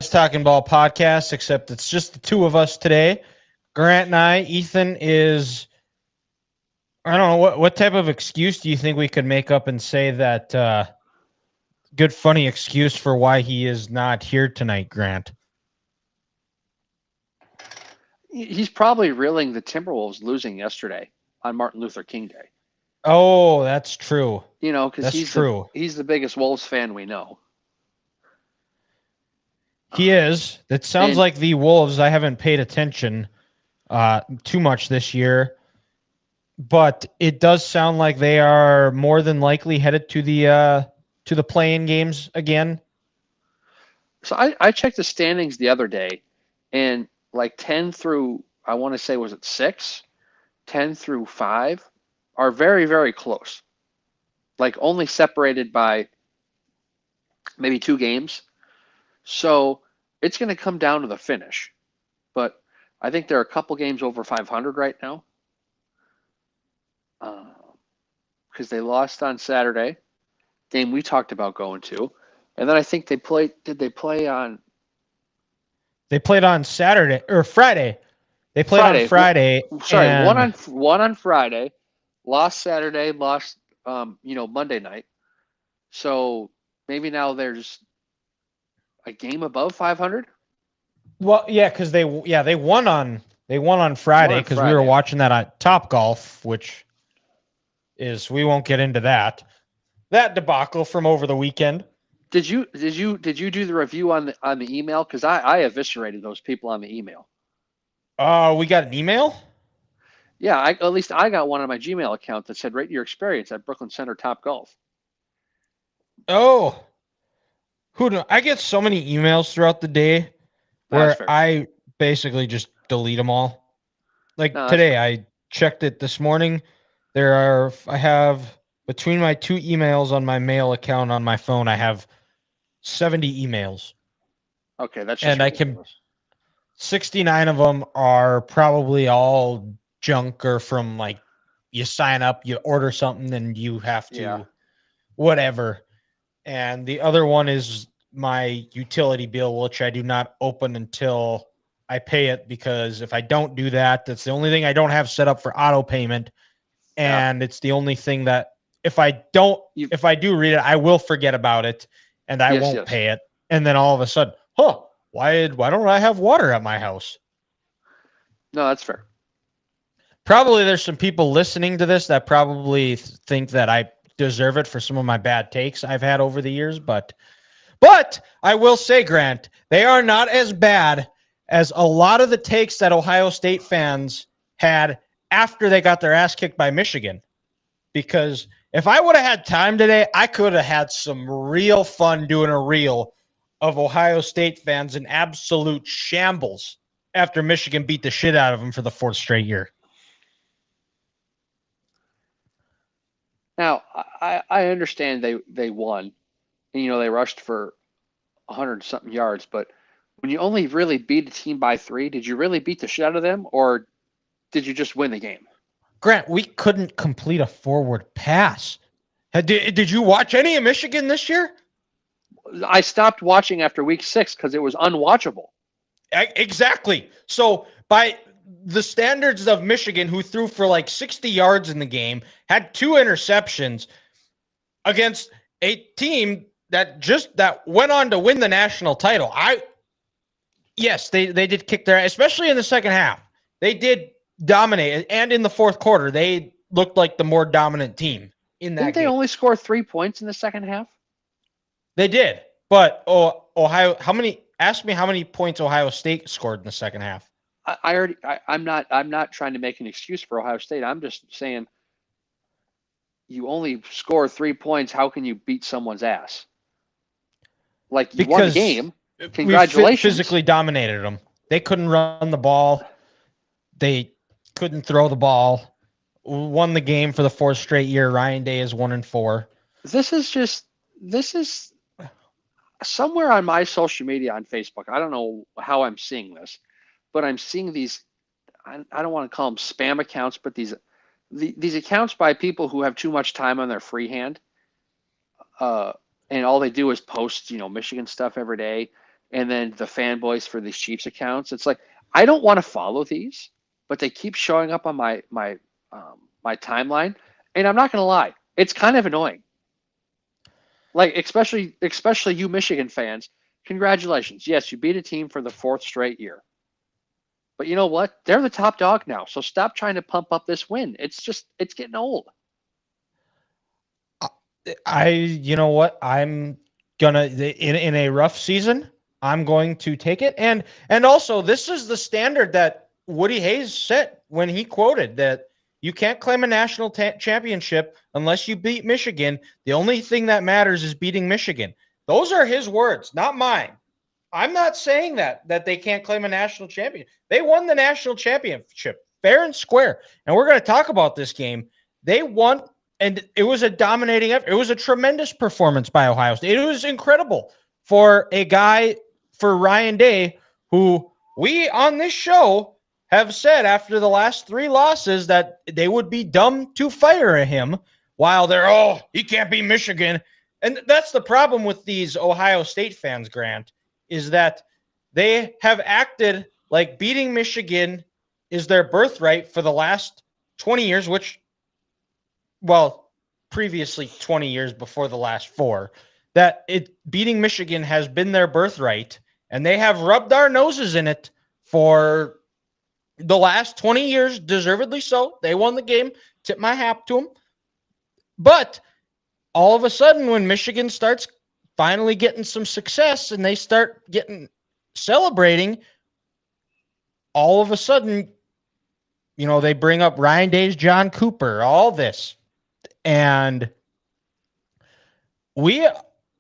Talking Ball podcast, except it's just the two of us today. Grant and I. Ethan is, I don't know, what type of excuse do you think we could make up and say that good, funny excuse for why he is not here tonight, Grant? He's probably reeling the Timberwolves losing yesterday on Martin Luther King Day. Oh, that's true. Because That's true. he's the biggest Wolves fan we know. He is. That sounds And like the Wolves. I haven't paid attention too much this year, but it does sound like they are more than likely headed to the play-in games again. so I checked the standings the other day, and like 10 through, I want to say, was it 6? 10 through 5 are very, very close. Like only separated by maybe 2 games. So it's going to come down to the finish. But I think there are a couple games over 500 right now. Because they lost on Saturday, game we talked about going to. And then I think they played, did they play on They played on Saturday or Friday. They played on Friday? Friday. Sorry, And one on Friday, lost Saturday, lost Monday night. So maybe now there's a game above 500. well, yeah, because they won on One Friday on because we were Friday. watching that on Top Golf, which is we won't get into that debacle from over the weekend. Did you do the review on the email? Because I eviscerated those people on the email. We got an email. Yeah, at least I got one on my Gmail account that said rate your experience at Brooklyn Center Top Golf. Oh, who do I get so many emails throughout the day That's where fair. I basically just delete them all. Like No, that's today, fair. I checked it this morning. I have between my two emails on my mail account on my phone, I have 70 emails, Okay, that's just and I can ridiculous. 69 of them are probably all junk or from like you sign up, you order something, and you have Yeah. to whatever. And the other one is my utility bill, which I do not open until I pay it because if I don't do that, that's the only thing I don't have set up for auto payment. Yeah. And it's the only thing that You. if I do read it, I will forget about it and I Yes. won't Yes. pay it. And then all of a sudden, why don't I have water at my house? No, that's fair. Probably there's some people listening to this that probably think that I deserve it for some of my bad takes I've had over the years, but I will say, Grant, they are not as bad as a lot of the takes that Ohio State fans had after they got their ass kicked by Michigan. Because if I would have had time today, I could have had some real fun doing a reel of Ohio State fans in absolute shambles after Michigan beat the shit out of them for the fourth straight year. Now I understand they won. And, they rushed for 100 something yards, but when you only really beat a team by 3, did you really beat the shit out of them, or did you just win the game? Grant, we couldn't complete a forward pass. Did you watch any of Michigan this year? I stopped watching after week 6 because it was unwatchable. Exactly. So by the standards of Michigan, who threw for like 60 yards in the game, had 2 interceptions against a team that went on to win the national title. Yes, they did kick their, especially in the second half. They did dominate, and in the fourth quarter, they looked like the more dominant team in Didn't that they game. only score 3 points in the second half? They did, but Ohio. Ask me how many points Ohio State scored in the second half. I'm not trying to make an excuse for Ohio State. I'm just saying you only score 3 points. How can you beat someone's ass? Like you won the Because game. we Congratulations. physically dominated them. They couldn't run the ball. They couldn't throw the ball. Won the game for the fourth straight year. Ryan Day is 1-4. This is somewhere on my social media on Facebook. I don't know how I'm seeing this, but I'm seeing these. I don't want to call them spam accounts, but these accounts by people who have too much time on their free hand, uh, and all they do is post Michigan stuff every day, and then the fanboys for these Chiefs accounts. It's like I don't want to follow these, but they keep showing up on my timeline, and I'm not gonna lie, it's kind of annoying. Like especially you Michigan fans, congratulations. Yes, you beat a team for the fourth straight year. But you know what? They're the top dog now. So stop trying to pump up this win. It's getting old. You know what? I'm gonna in a rough season, I'm going to take it. And also, this is the standard that Woody Hayes set when he quoted that you can't claim a national championship unless you beat Michigan. The only thing that matters is beating Michigan. Those are his words, not mine. I'm not saying that they can't claim a national champion. They won the national championship fair and square. And we're going to talk about this game. They won, and it was a dominating effort. It was a tremendous performance by Ohio State. It was incredible for a guy, for Ryan Day, who we on this show have said after the last 3 losses that they would be dumb to fire him while they're, he can't beat Michigan. And that's the problem with these Ohio State fans, Grant, is that they have acted like beating Michigan is their birthright for the last 20 years, which, well, previously 20 years before the last 4, that beating Michigan has been their birthright, and they have rubbed our noses in it for the last 20 years, deservedly so. They won the game. Tip my hat to them. But all of a sudden, when Michigan starts finally getting some success and they start celebrating, all of a sudden, they bring up Ryan Day's John Cooper, all this. And we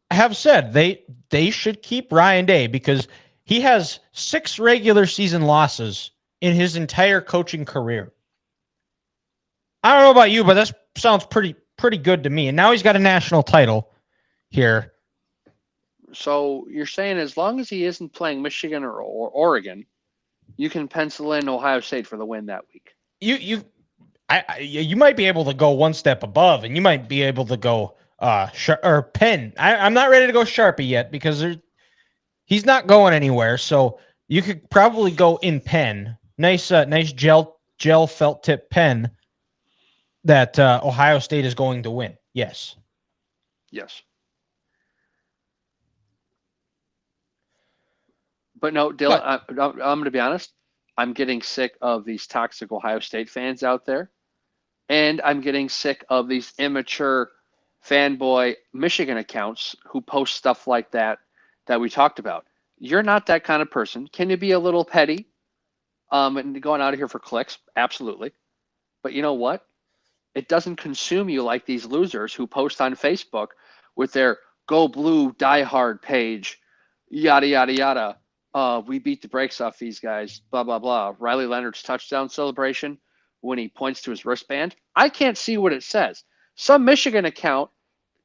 have said they should keep Ryan Day because he has 6 regular season losses in his entire coaching career. I don't know about you, but that sounds pretty good to me. And now he's got a national title here. So you're saying as long as he isn't playing Michigan or Oregon, you can pencil in Ohio State for the win that week. You might be able to go one step above, and you might be able to go Penn. I'm not ready to go Sharpie yet because he's not going anywhere. So you could probably go in Penn. Nice gel felt tip pen that Ohio State is going to win. Yes. But no, Dylan, I'm going to be honest. I'm getting sick of these toxic Ohio State fans out there. And I'm getting sick of these immature fanboy Michigan accounts who post stuff like that we talked about. You're not that kind of person. Can you be a little petty and going out of here for clicks? Absolutely. But you know what? It doesn't consume you like these losers who post on Facebook with their Go Blue diehard page, yada, yada, yada. We beat the brakes off these guys, blah, blah, blah. Riley Leonard's touchdown celebration when he points to his wristband. I can't see what it says. Some Michigan account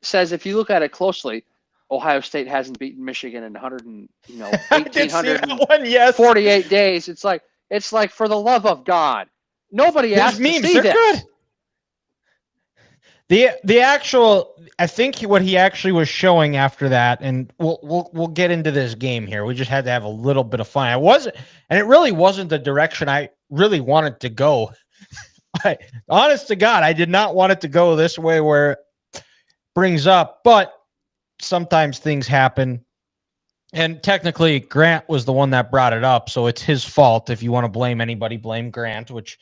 says, if you look at it closely, Ohio State hasn't beaten Michigan in 1,848 days. It's like, for the love of God. Nobody asked to see this. Good. The actual, I think what he actually was showing after that, and we'll get into this game here. We just had to have a little bit of fun. It really wasn't the direction I really wanted to go. Honest to God, I did not want it to go this way where it brings up, but sometimes things happen. And technically, Grant was the one that brought it up, so it's his fault. If you want to blame anybody, blame Grant, which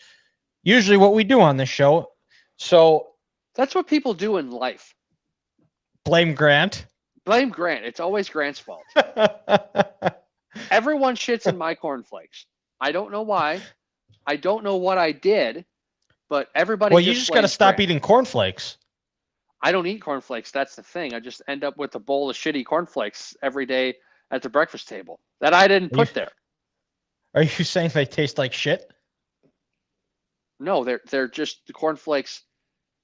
usually what we do on this show. So that's what people do in life. Blame Grant. Blame Grant. It's always Grant's fault. Everyone shits in my cornflakes. I don't know why. I don't know what I did, but everybody. Well, you just got to stop eating cornflakes. I don't eat cornflakes. That's the thing. I just end up with a bowl of shitty cornflakes every day at the breakfast table that I didn't put there. Are you saying they taste like shit? No, they're just the cornflakes.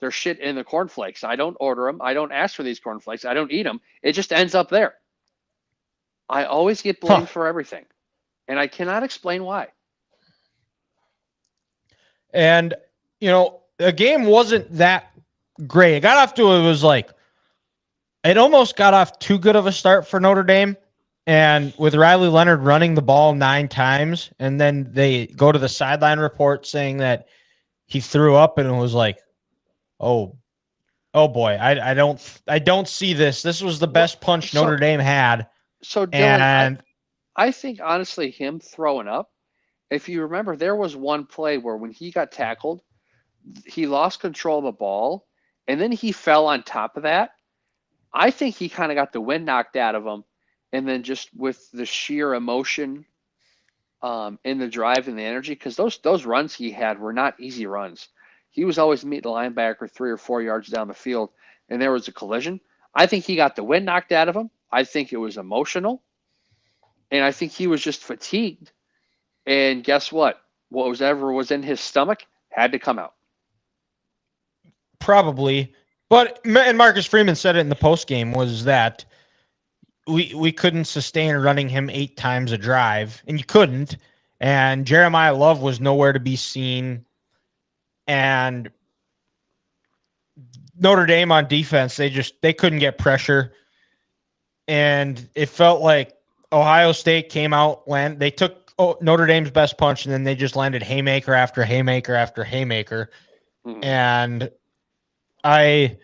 They're shit in the cornflakes. I don't order them. I don't ask for these cornflakes. I don't eat them. It just ends up there. I always get blamed for everything, and I cannot explain why. And, the game wasn't that great. It almost got off too good of a start for Notre Dame. And with Riley Leonard running the ball 9 times, and then they go to the sideline report saying that he threw up and it was like, oh, oh boy, I don't see this. This was the Well, best punch so Notre Dame had, so Dylan, and I think honestly him throwing up. If you remember, there was one play where when he got tackled, he lost control of the ball, and then he fell on top of that. I think he kind of got the wind knocked out of him, and then just with the sheer emotion in the drive and the energy, because those runs he had were not easy runs. He was always meeting the linebacker 3 or 4 yards down the field, and there was a collision. I think he got the wind knocked out of him. I think it was emotional, and I think he was just fatigued. And guess what? Whatever was in his stomach had to come out. probably. But and Marcus Freeman said it in the post game was that we couldn't sustain running him 8 times a drive, and you couldn't. And Jeremiah Love was nowhere to be seen. And Notre Dame on defense, they couldn't get pressure, and it felt like Ohio State came out they took Notre Dame's best punch, and then they just landed haymaker after haymaker after haymaker. Mm-hmm. And I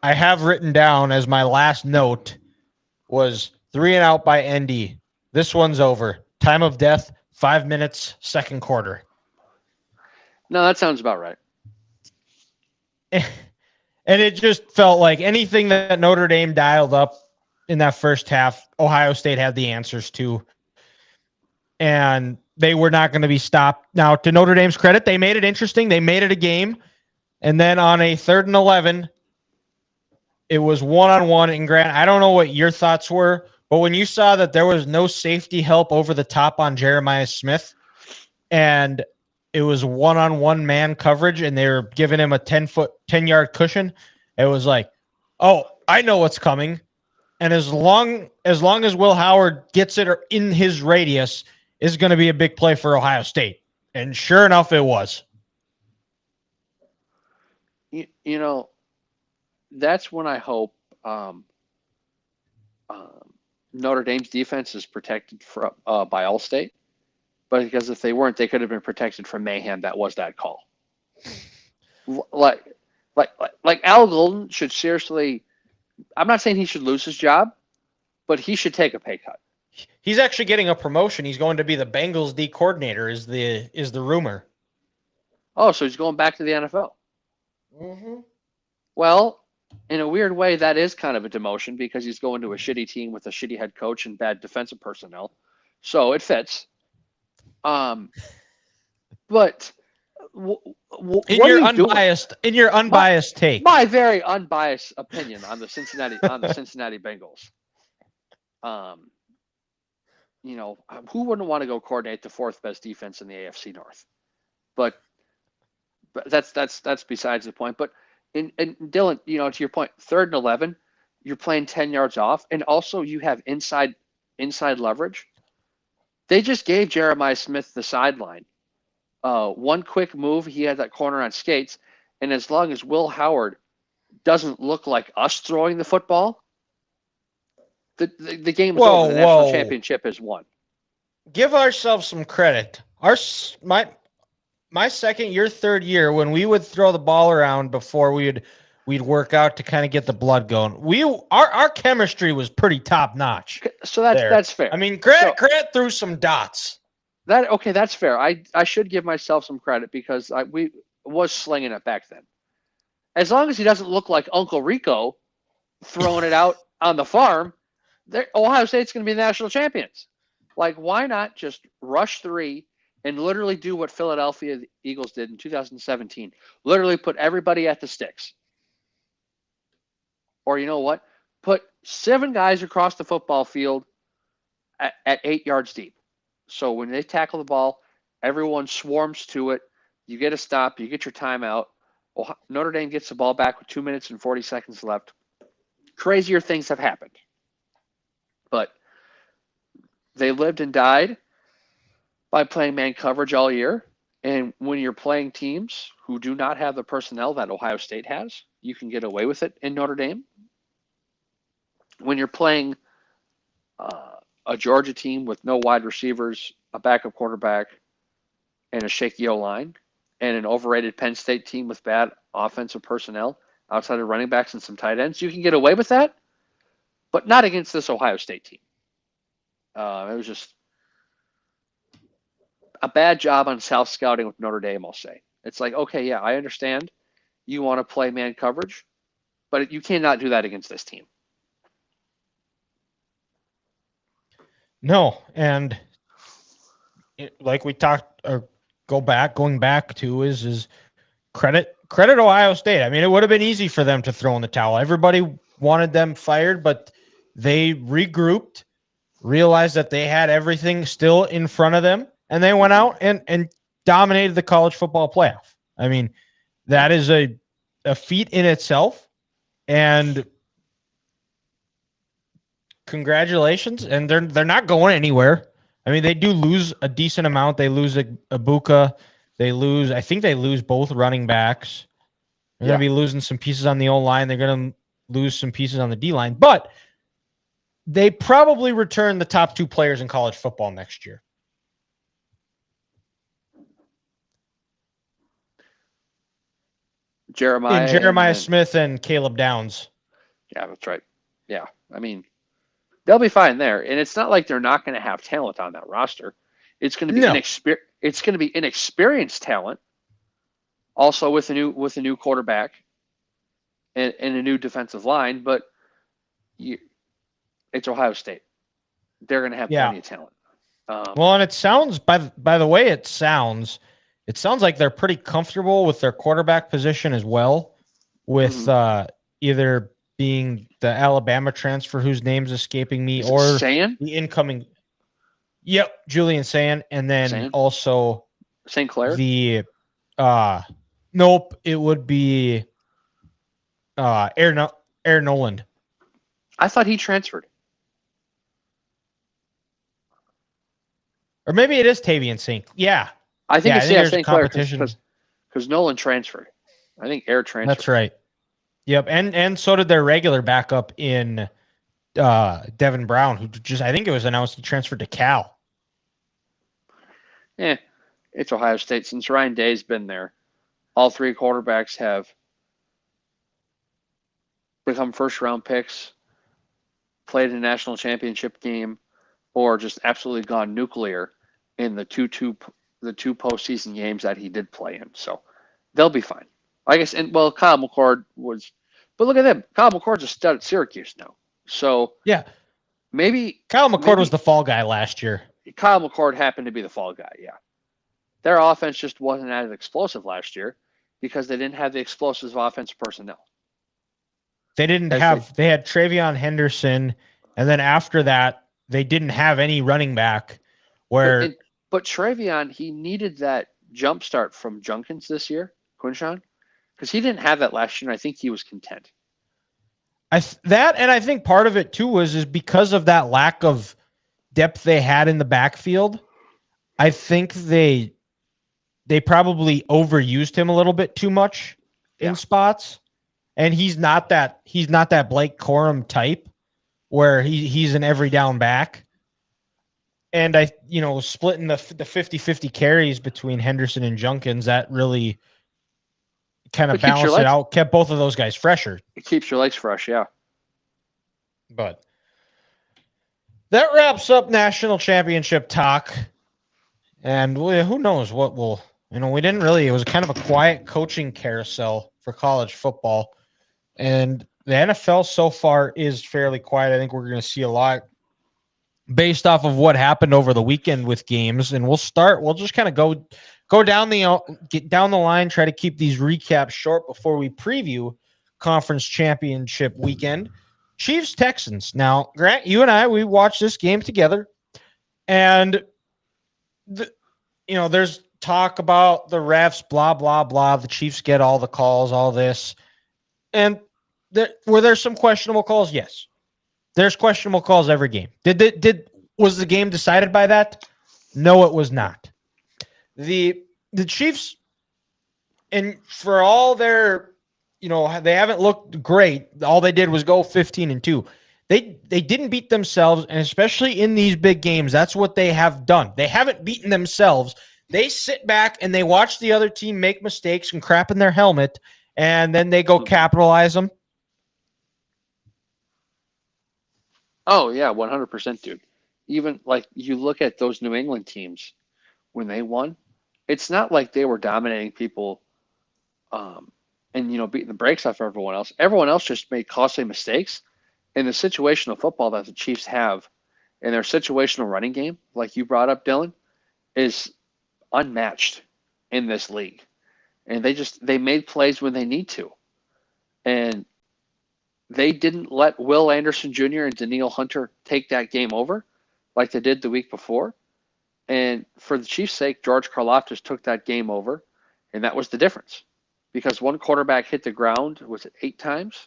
I have written down as my last note was 3 and out by ND. This one's over. Time of death, 5 minutes, second quarter. No, that sounds about right. And it just felt like anything that Notre Dame dialed up in that first half, Ohio State had the answers to. And they were not going to be stopped. Now, to Notre Dame's credit, they made it interesting. They made it a game. And then on a 3rd and 11, it was one-on-one. And Grant, I don't know what your thoughts were, but when you saw that there was no safety help over the top on Jeremiah Smith, and it was one-on-one man coverage, and they were giving him a 10-yard cushion, it was like, oh, I know what's coming. And as long as Will Howard gets it in his radius, is going to be a big play for Ohio State. And sure enough, it was. You know, that's when I hope um, Notre Dame's defense is protected by Allstate. But because if they weren't, they could have been protected from mayhem. That was that call. Like, like Al Golden should seriously. I'm not saying he should lose his job, but he should take a pay cut. He's actually getting a promotion. He's going to be the Bengals D coordinator. Is the rumor? Oh, so he's going back to the NFL. Mm-hmm. Well, in a weird way, that is kind of a demotion because he's going to a shitty team with a shitty head coach and bad defensive personnel. So it fits. But what in your unbiased take, my very unbiased opinion on the Cincinnati Bengals. You know, who wouldn't want to go coordinate the 4th best defense in the AFC North? But that's besides the point. But and Dylan, you know, to your point, 3rd and 11, you're playing 10 yards off, and also you have inside leverage. They just gave Jeremiah Smith the sideline. One quick move, he had that corner on skates, and as long as Will Howard doesn't look like us throwing the football, the game is over. The national championship is won. Give ourselves some credit. My second year, 3rd year, when we would throw the ball around before we'd work out to kind of get the blood going. Our chemistry was pretty top notch. So that's fair. I mean, Grant threw some dots. That's fair. I should give myself some credit because we was slinging it back then. As long as he doesn't look like Uncle Rico throwing it out on the farm, Ohio State's going to be the national champions. Like, why not just rush 3 and literally do what Philadelphia Eagles did in 2017? Literally put everybody at the sticks. Or you know what? Put 7 guys across the football field at 8 yards deep. So when they tackle the ball, everyone swarms to it. You get a stop. You get your timeout. Notre Dame gets the ball back with 2 minutes and 40 seconds left. Crazier things have happened. But they lived and died by playing man coverage all year. And when you're playing teams who do not have the personnel that Ohio State has, you can get away with it in Notre Dame. When you're playing a Georgia team with no wide receivers, a backup quarterback, and a shaky O-line, and an overrated Penn State team with bad offensive personnel outside of running backs and some tight ends, you can get away with that, but not against this Ohio State team. It was just a bad job on South scouting with Notre Dame, I'll say. It's like, okay, yeah, I understand you want to play man coverage, but you cannot do that against this team. No, and like we talked, or going back to is credit Ohio State. I mean, it would have been easy for them to throw in the towel. Everybody wanted them fired, but they regrouped, realized that they had everything still in front of them, and they went out and dominated the college football playoff. I mean, that is a feat in itself, and congratulations. And they're not going anywhere. I mean, they do lose a decent amount. They lose Ibuka. I think they lose both running backs. They're going to be losing some pieces on the O-line. They're going to lose some pieces on the D-line. But they probably return the top two players in college football next year. Jeremiah Smith and Caleb Downs. Yeah, that's right. Yeah, I mean, they'll be fine there, and it's not like they're not going to have talent on that roster. It's going to be it's going to be inexperienced talent, also with a new quarterback and a new defensive line. But it's Ohio State; they're going to have plenty of talent. Well, and it sounds by the way it sounds like they're pretty comfortable with their quarterback position as well, with either being the Alabama transfer whose name's escaping me, or Sayan? The incoming. Yep, Julian Sayan, and then also St. Clair. Nope, it would be Air Noland. I thought he transferred. Or maybe it is Tavian St. Yeah. I think it's St. Clair because Nolan transferred. I think Air transferred. That's right. Yep, and so did their regular backup in Devin Brown, who just, I think it was announced he transferred to Cal. Yeah, it's Ohio State. Since Ryan Day's been there, all three quarterbacks have become first-round picks, played in a national championship game, or just absolutely gone nuclear in the two postseason games that he did play in. So they'll be fine. I guess, Kyle McCord was, but look at them. Kyle McCord's a stud at Syracuse now. So yeah, maybe Kyle McCord was the fall guy last year. Kyle McCord happened to be the fall guy. Yeah, their offense just wasn't as explosive last year because they didn't have the explosive offensive personnel. They didn't have. They had Travion Henderson, and then after that, they didn't have any running back. But Travion, he needed that jump start from Junkins this year, Quinshawn, because he didn't have that last year, and I think he was content. And I think part of it too is because of that lack of depth they had in the backfield. I think they probably overused him a little bit too much in spots, and he's not that Blake Corum type where he's an every down back. And splitting the 50-50 carries between Henderson and Junkins, that really kind of balanced it out, kept both of those guys fresher. It keeps your legs fresh, yeah. But that wraps up national championship talk. And who knows what will, we didn't really, it was kind of a quiet coaching carousel for college football. And the NFL so far is fairly quiet. I think we're going to see a lot based off of what happened over the weekend with games. And we'll just kind of go down get down the line, try to keep these recaps short before we preview conference championship weekend. Chiefs Texans. Now, Grant, you and I, we watched this game together, and there's talk about the refs, blah blah blah. The Chiefs get all the calls, all this, and were there some questionable calls? Yes, there's questionable calls every game. Was the game decided by that? No, it was not. The Chiefs, and for all their, they haven't looked great. All they did was go 15-2. They didn't beat themselves, and especially in these big games, that's what they have done. They haven't beaten themselves. They sit back and they watch the other team make mistakes and crap in their helmet, and then they go Mhm. capitalize them. Oh yeah, 100%, dude. Even like you look at those New England teams when they won, it's not like they were dominating people, um, and beating the brakes off everyone else. Everyone else just made costly mistakes. And the situational football that the Chiefs have in their situational running game, like you brought up, Dylan, is unmatched in this league. And they made plays when they need to, and they didn't let Will Anderson Jr. and Daniil Hunter take that game over like they did the week before. And for the Chiefs' sake, George Karlaftis took that game over, and that was the difference. Because one quarterback hit the ground, was it 8 times?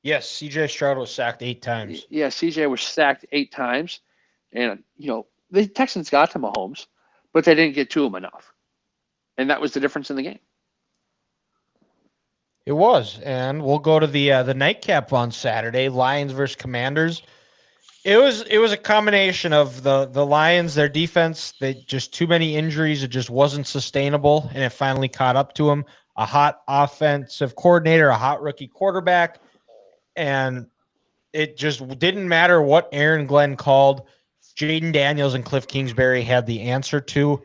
Yes, CJ Stroud was sacked 8 times. Yeah, CJ was sacked 8 times, and the Texans got to Mahomes, but they didn't get to him enough, and that was the difference in the game. It was, and we'll go to the nightcap on Saturday, Lions versus Commanders. It was a combination of the Lions, their defense, they just too many injuries, it just wasn't sustainable, and it finally caught up to them. A hot offensive coordinator, a hot rookie quarterback, and it just didn't matter what Aaron Glenn called. Jaden Daniels and Cliff Kingsbury had the answer to.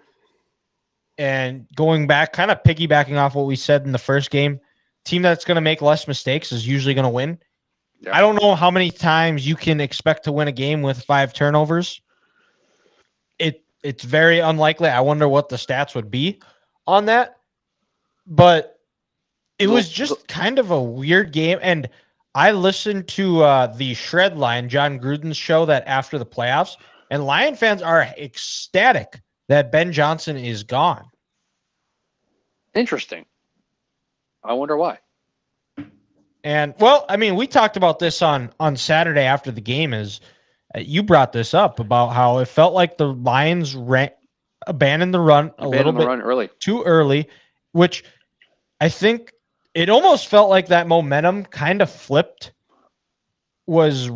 And going back, kind of piggybacking off what we said in the first game, team that's going to make less mistakes is usually going to win. Yeah. I don't know how many times you can expect to win a game with 5 turnovers. It's very unlikely. I wonder what the stats would be on that. But it The, was the, just kind of a weird game. And I listened to the Shred Line, John Gruden's show, that after the playoffs, and Lion fans are ecstatic that Ben Johnson is gone. Interesting. I wonder why. And well, I mean, we talked about this on Saturday after the game. Is you brought this up about how it felt like the Lions abandoned the run a little Abandon the bit run early. too early, which I think it almost felt like that momentum kind of flipped. Was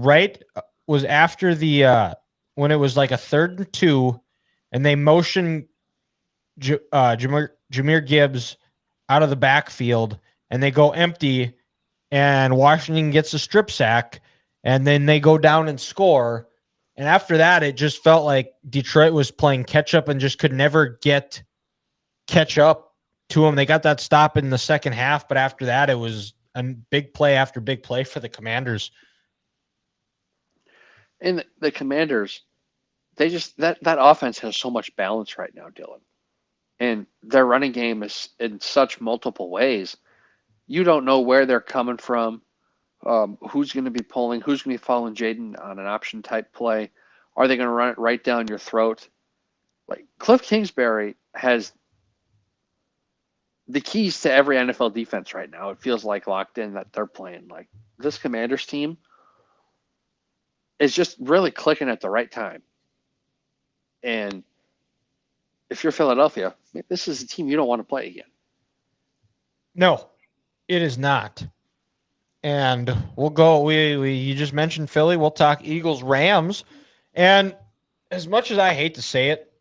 after the when it was like a 3rd and 2, and they motioned Jameer Gibbs out of the backfield, and they go empty, and Washington gets a strip sack, and then they go down and score. And after that, it just felt like Detroit was playing catch up and just could never catch up to them. They got that stop in the second half, but after that, it was a big play after big play for the Commanders. And the Commanders, they just that offense has so much balance right now, Dylan. And their running game is in such multiple ways. You don't know where they're coming from, who's going to be pulling, who's going to be following Jaden on an option type play. Are they going to run it right down your throat? Like Cliff Kingsbury has the keys to every NFL defense right now. It feels like locked in that they're playing. Like this Commanders team is just really clicking at the right time. And if you're Philadelphia, this is a team you don't want to play again. No, it is not. And we'll go. We you just mentioned Philly. We'll talk Eagles Rams. And as much as I hate to say it,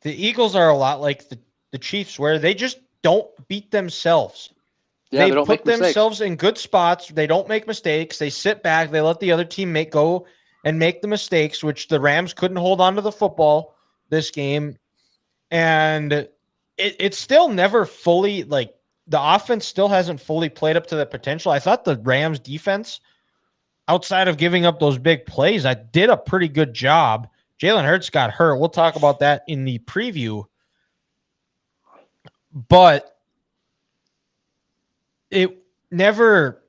the Eagles are a lot like the Chiefs, where they just don't beat themselves. Yeah, They they don't put make mistakes. themselves in good spots. They don't make mistakes. They sit back. They let the other team go and make the mistakes, which the Rams couldn't hold on to the football this game. And it's still never fully, like, the offense still hasn't fully played up to the potential. I thought the Rams defense, outside of giving up those big plays, I did a pretty good job. Jalen Hurts got hurt. We'll talk about that in the preview. But it never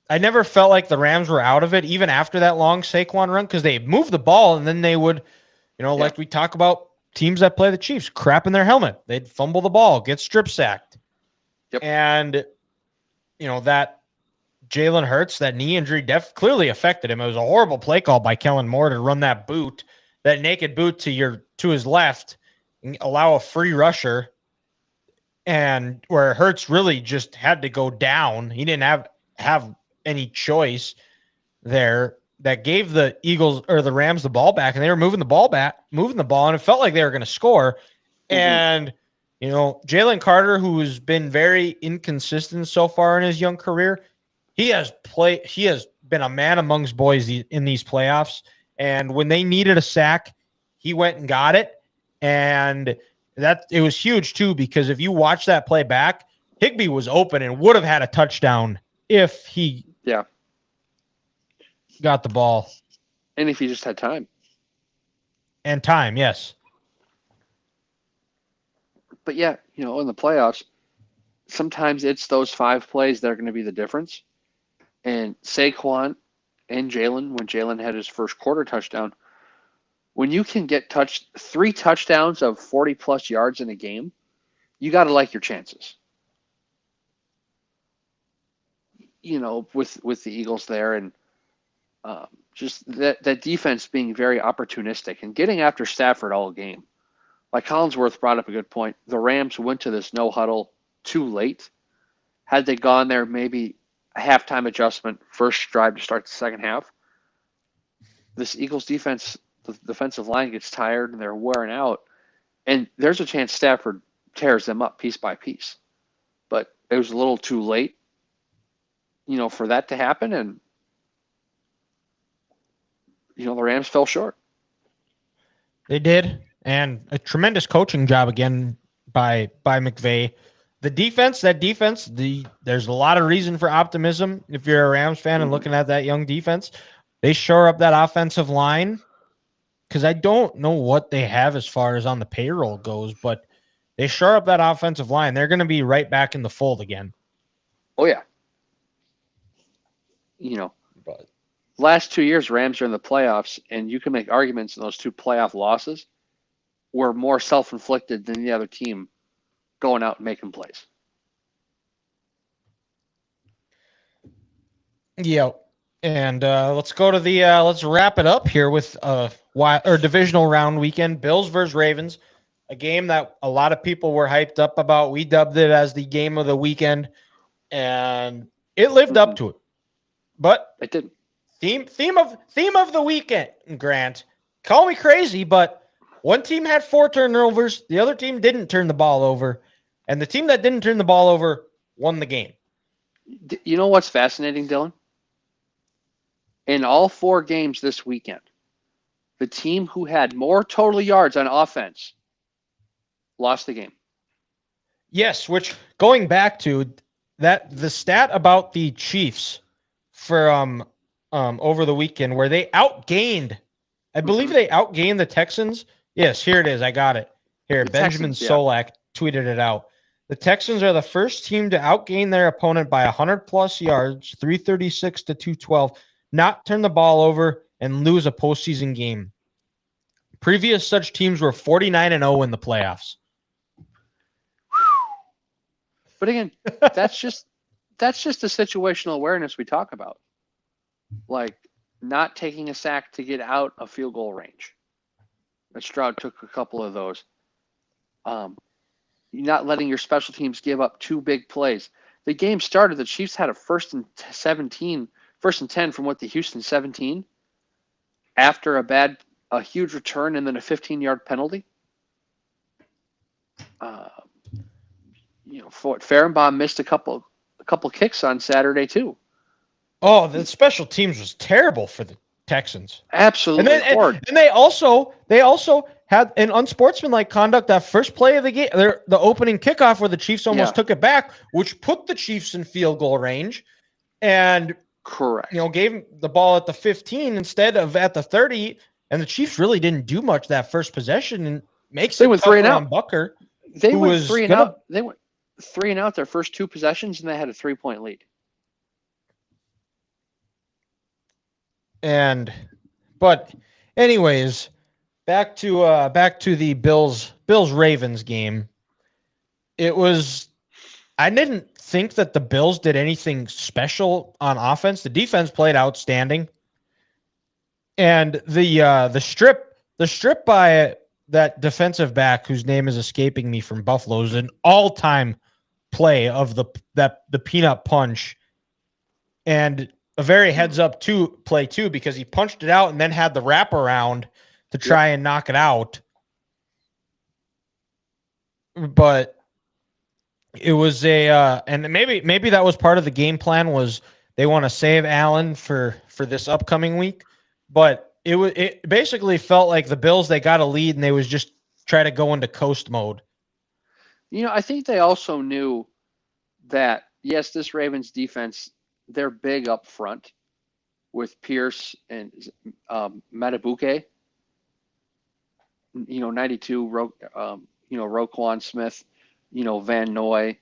I never felt like the Rams were out of it, even after that long Saquon run, because they moved the ball and then they would, Yeah. like we talk about teams that play the Chiefs, crap in their helmet. They'd fumble the ball, get strip sacked. Yep. And, that Jalen Hurts, that knee injury clearly affected him. It was a horrible play call by Kellen Moore to run that naked boot to his left, and allow a free rusher, and where Hurts really just had to go down. He didn't have any choice. there that gave the Eagles or the Rams the ball back, and they were moving the ball, and it felt like they were going to score. And Jalen Carter, who's been very inconsistent so far in his young career, he has been a man amongst boys in these playoffs. And when they needed a sack, he went and got it. And it was huge too, because if you watch that play back, Higbee was open and would have had a touchdown if he got the ball. And if he just had time. And time, yes. But yeah, in the playoffs, sometimes it's those 5 plays that are going to be the difference. And Saquon and Jalen, when Jalen had his first quarter touchdown, when you can get 3 touchdowns of 40-plus yards in a game, you got to like your chances. With the Eagles there, and just that defense being very opportunistic and getting after Stafford all game. Like Collinsworth brought up a good point. The Rams went to this no huddle too late. Had they gone there, maybe a halftime adjustment, first drive to start the second half, this Eagles defense, the defensive line gets tired and they're wearing out. And there's a chance Stafford tears them up piece by piece. But it was a little too late, for that to happen. And, the Rams fell short. They did. And a tremendous coaching job again by McVay. That defense, there's a lot of reason for optimism if you're a Rams fan and looking at that young defense. They shore up that offensive line, because I don't know what they have as far as on the payroll goes, but they shore up that offensive line. They're going to be right back in the fold again. Oh, yeah. But last 2 years, Rams are in the playoffs, and you can make arguments in those 2 playoff losses were more self-inflicted than the other team going out and making plays. Yeah. And let's go to let's wrap it up here with divisional round weekend, Bills versus Ravens, a game that a lot of people were hyped up about. We dubbed it as the game of the weekend, and it lived up to it. But it didn't. Theme of the weekend, Grant. Call me crazy, but one team had 4 turnovers, the other team didn't turn the ball over, and the team that didn't turn the ball over won the game. You know what's fascinating, Dylan? In all 4 games this weekend, the team who had more total yards on offense lost the game. Yes, which going back to that, the stat about the Chiefs for over the weekend where they outgained, I believe they outgained the Texans. Yes, here it is. I got it. Here, Benjamin Solak tweeted it out. The Texans are the first team to outgain their opponent by 100-plus yards, 336 to 212, not turn the ball over, and lose a postseason game. Previous such teams were 49-0 in the playoffs. But again, that's just the situational awareness we talk about. Like not taking a sack to get out of field goal range. Stroud took a couple of those. Not letting your special teams give up 2 big plays. The game started, the Chiefs had a first and 10 from the Houston 17 after a huge return and then a 15-yard penalty. Fehrenbaum missed a couple kicks on Saturday too. Oh, the special teams was terrible for the Texans. Absolutely. And they also had an unsportsmanlike conduct that first play of the game, the opening kickoff where the Chiefs almost took it back, which put the Chiefs in field goal range, and correct. Gave the ball at the 15 instead of at the 30, and the Chiefs really didn't do much that first possession, and makes it tougher on Bucker. They went 3 and out. They went 3 and out their first 2 possessions, and they had a 3-point lead. But anyways, back to the Bills Ravens game. I didn't think that the Bills did anything special on offense. The defense played outstanding, and the strip by that defensive back whose name is escaping me from Buffalo is an all-time play of the peanut punch, and a very heads up to play too, because he punched it out and then had the wraparound to try and knock it out. But it was and maybe that was part of the game plan, was they want to save Allen for this upcoming week. But it basically felt like the Bills, they got a lead and they was just try to go into coast mode. I think they also knew that, yes, this Ravens defense, they're big up front with Pierce and Matabuke. 92, Roquan Smith, Van Noy,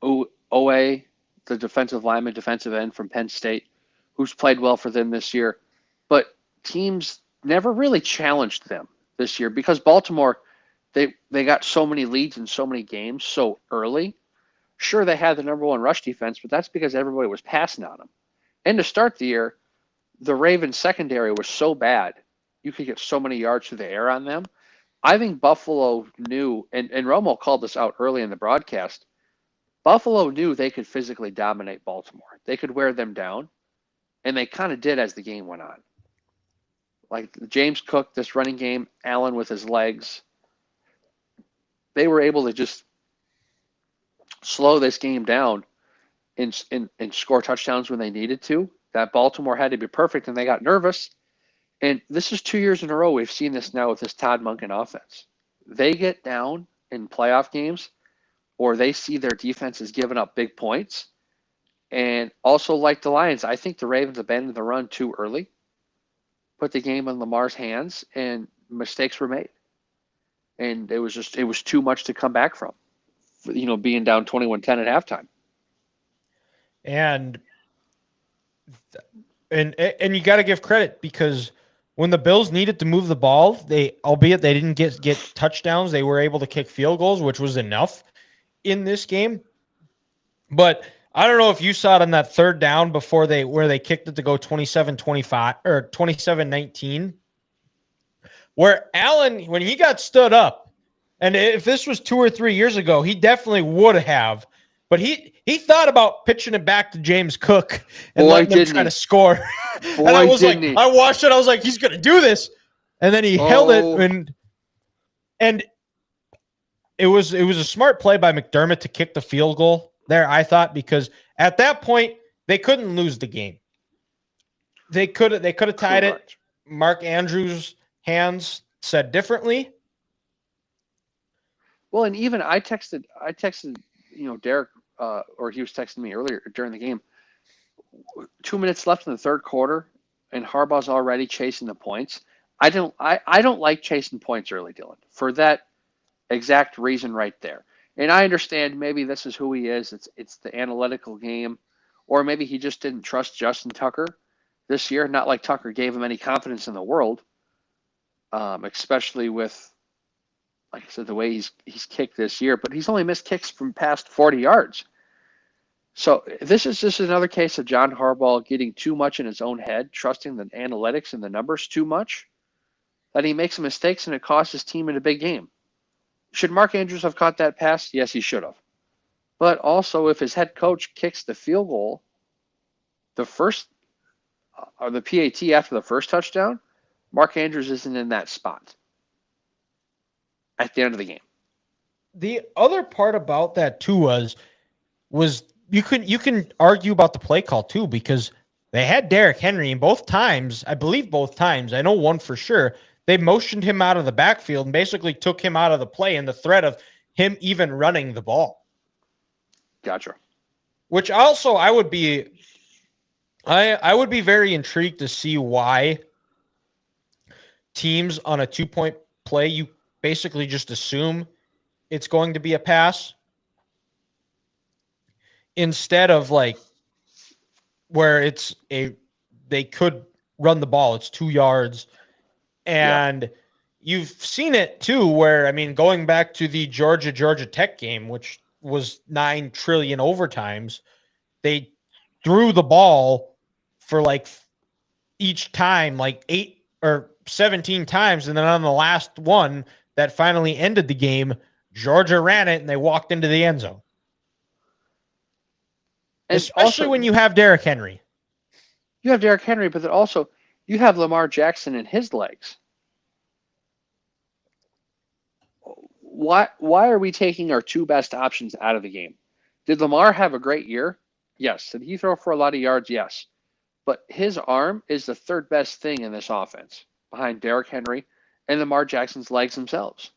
Owe, the defensive lineman, defensive end from Penn State, who's played well for them this year. But teams never really challenged them this year because Baltimore, they got so many leads in so many games so early. Sure, they had the number one rush defense, but that's because everybody was passing on them. And to start the year, the Ravens secondary was so bad, you could get so many yards through the air on them. I think Buffalo knew, and Romo called this out early in the broadcast, Buffalo knew they could physically dominate Baltimore. They could wear them down, and they kind of did as the game went on. Like James Cook, this running game, Allen with his legs, they were able to just slow this game down and score touchdowns when they needed to. That Baltimore had to be perfect, and they got nervous. And this is 2 years in a row we've seen this now with this Todd Monken offense. They get down in playoff games, or they see their defense is giving up big points. And also, like the Lions, I think the Ravens abandoned the run too early, put the game in Lamar's hands, and mistakes were made. And it was too much to come back from, being down 21-10 at halftime. And you got to give credit, because when the Bills needed to move the ball, albeit they didn't get touchdowns, they were able to kick field goals, which was enough in this game. But I don't know if you saw it on that third down where they kicked it to go 27-25 or 27-19, where Allen, when he got stood up, and if this was 2 or 3 years ago, he definitely would have. But he thought about pitching it back to James Cook and letting him try to score. And I was like, I watched it. I was like, he's going to do this. And then he held it. And it was a smart play by McDermott to kick the field goal there, I thought, because at that point, they couldn't lose the game. They could have tied it. Mark Andrews' hands said differently. Well, and even I texted, Derek, or he was texting me earlier during the game. 2 minutes left in the third quarter, and Harbaugh's already chasing the points. I don't like chasing points early, Dylan, for that exact reason right there. And I understand maybe this is who he is. It's the analytical game, or maybe he just didn't trust Justin Tucker this year. Not like Tucker gave him any confidence in the world, especially with, like I said, the way he's kicked this year. But he's only missed kicks from past 40 yards. So this is just another case of John Harbaugh getting too much in his own head, trusting the analytics and the numbers too much, that he makes mistakes and it costs his team in a big game. Should Mark Andrews have caught that pass? Yes, he should have. But also, if his head coach kicks the field goal, the PAT after the first touchdown, Mark Andrews isn't in that spot at the end of the game. The other part about that too was you can argue about the play call too, because they had Derrick Henry, and both times, I know one for sure, they motioned him out of the backfield and basically took him out of the play and the threat of him even running the ball. Gotcha. Which also I would be very intrigued to see why teams on a 2-point play, you basically just assume it's going to be a pass, instead of like where they could run the ball. It's 2 yards. And you've seen it too, where, I mean, going back to the Georgia Tech game, which was 9 trillion overtimes, they threw the ball for like each time, like 8 or 17 times. And then on the last one that finally ended the game, Georgia ran it and they walked into the end zone. And especially when you have Derrick Henry. You have Derrick Henry, but then also you have Lamar Jackson and his legs. Why are we taking our two best options out of the game? Did Lamar have a great year? Yes. Did he throw for a lot of yards? Yes. But his arm is the third best thing in this offense behind Derrick Henry and Lamar Jackson's legs themselves.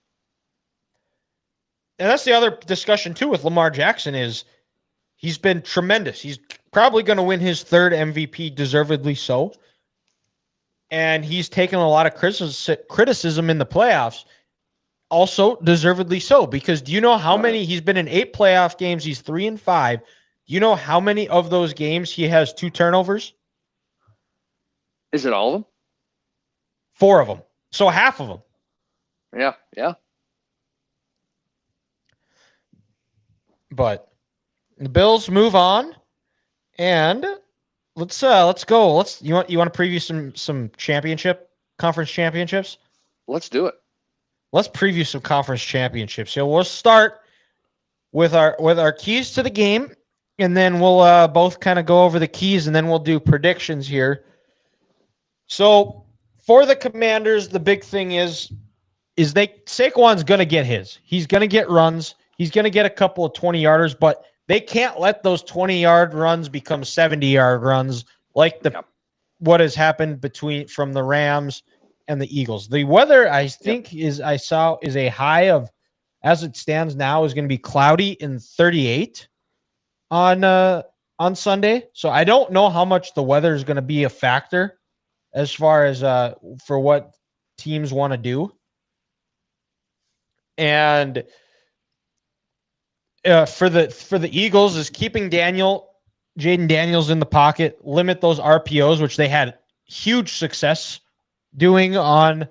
And that's the other discussion too with Lamar Jackson is he's been tremendous. He's probably going to win his third MVP, deservedly so. And he's taken a lot of criticism in the playoffs. Also, deservedly so, because do you know how many he's been in 8 playoff games? He's 3-5. Do you know how many of those games he has 2 turnovers? Is it all of them? 4 of them. So half of them. Yeah. But the Bills move on, and let's go. You want to preview some conference championships? Let's do it. Let's preview some conference championships. So we'll start with our keys to the game, and then we'll both kind of go over the keys, and then we'll do predictions here. So for the Commanders, the big thing is Saquon's going to get his. He's going to get runs. He's going to get a couple of 20-yarders, but they can't let those 20-yard runs become 70-yard runs like what has happened from the Rams and the Eagles. The weather, I think, is a high of, as it stands now, is going to be cloudy and 38 on Sunday. So I don't know how much the weather is going to be a factor as far as for what teams want to do. And for the Eagles is keeping Jaden Daniels in the pocket, limit those RPOs, which they had huge success doing on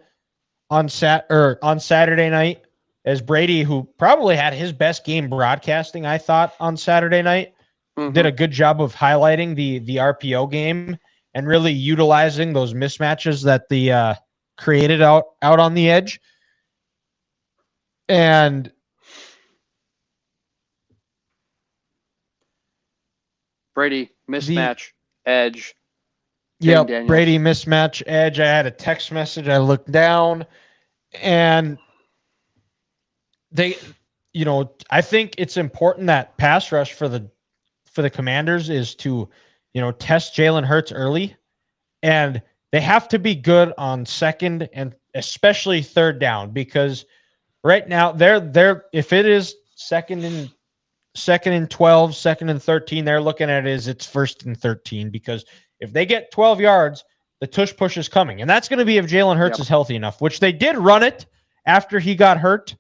Saturday night, as Brady, who probably had his best game broadcasting, I thought, on Saturday night, did a good job of highlighting the RPO game and really utilizing those mismatches that the created out on the edge. And Brady mismatch edge. Yep, Brady mismatch edge. I had a text message. I looked down, and I think it's important that pass rush for the Commanders is to, test Jalen Hurts early, and they have to be good on second and especially third down, because right now they're if it is second and 12, second and 13, they're looking at it as it's first and 13, because if they get 12 yards, the tush push is coming. And that's going to be if Jalen Hurts is healthy enough, which they did run it after he got hurt.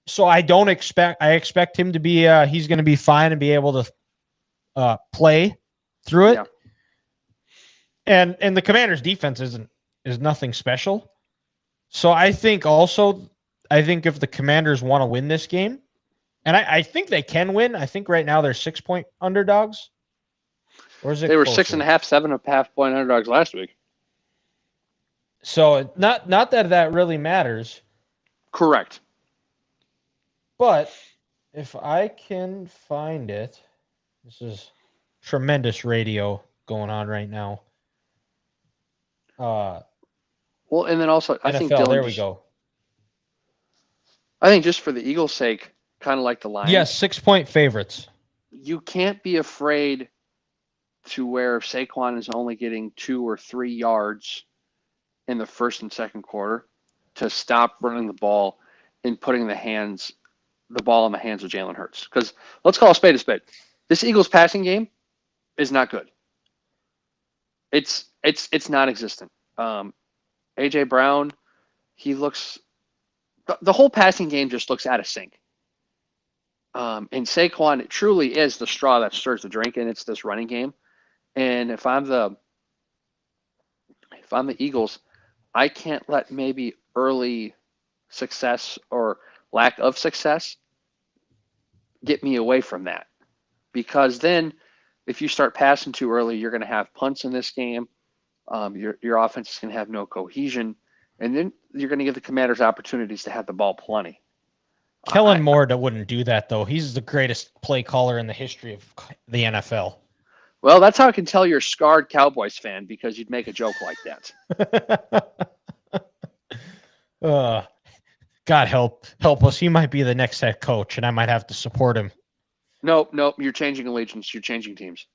So I expect him to be, he's going to be fine and be able to play through it. Yeah. And the Commanders' defense is nothing special. So I think if the Commanders want to win this game, and I think they can win. I think right now they're 6-point underdogs. Or is it they were closer? 6.5, 7.5-point underdogs last week. So not that really matters. Correct. But if I can find it, this is tremendous radio going on right now. Well, and then also, I think Dylan, there we go. I think just for the Eagles' sake, kind of like the Lions. Yes, 6-point favorites. You can't be afraid to where Saquon is only getting 2 or 3 yards in the first and second quarter to stop running the ball and putting the ball in the hands of Jalen Hurts. Because let's call a spade a spade. This Eagles passing game is not good. It's non-existent. AJ Brown, he looks the whole passing game just looks out of sync. And Saquon, it truly is the straw that stirs the drink, and it's this running game. And if I'm the Eagles, I can't let maybe early success or lack of success get me away from that. Because then if you start passing too early, you're going to have punts in this game. Your offense is going to have no cohesion. And then you're going to give the Commanders opportunities to have the ball plenty. Kellen Moore wouldn't do that, though. He's the greatest play caller in the history of the NFL. Well, that's how I can tell you're a scarred Cowboys fan because you'd make a joke like that. uh, God help us. He might be the next head coach, and I might have to support him. Nope, nope. You're changing allegiance. You're changing teams.